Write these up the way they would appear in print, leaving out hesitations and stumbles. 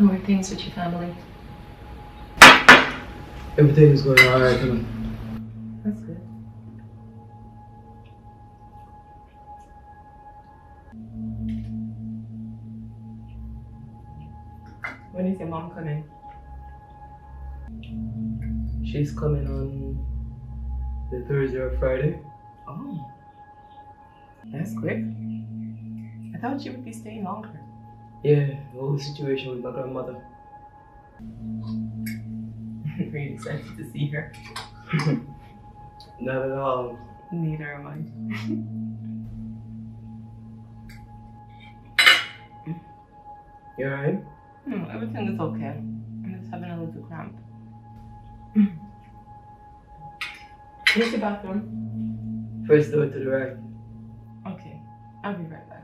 How are things with your family? Everything's going alright, man. That's good. When is your mom coming? She's coming on the Thursday or Friday. Oh, that's quick. I thought you would be staying longer. Yeah, the whole situation with my grandmother. Really excited to see her. Not at all. Neither am I. You alright? Everything is okay. I'm just having a little cramp. Where's the bathroom? First door to the right. Okay, I'll be right back.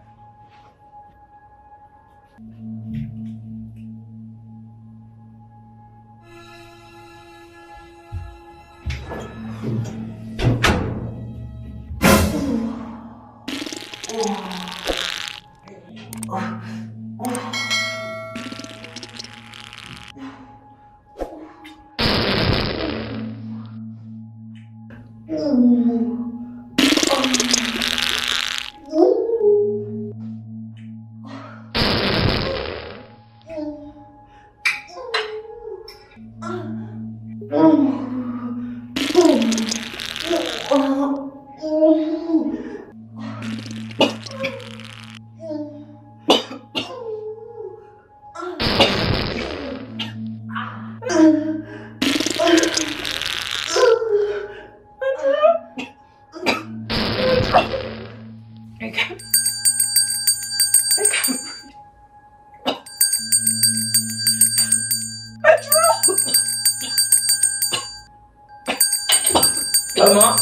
Grandma?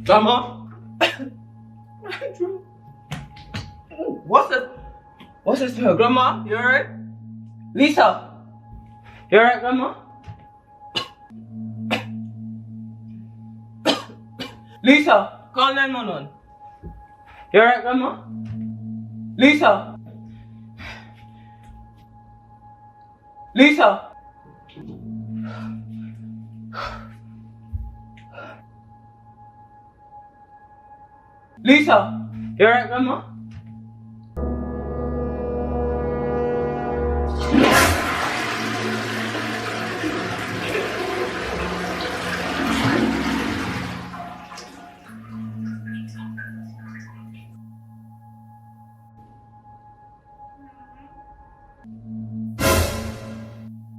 Grandma? What's this? What's this smell? Grandma? You alright? Lisa? You alright, Grandma? Lisa? Call 911. You alright, Grandma? Lisa? Lisa? Lisa? You alright, Grandma?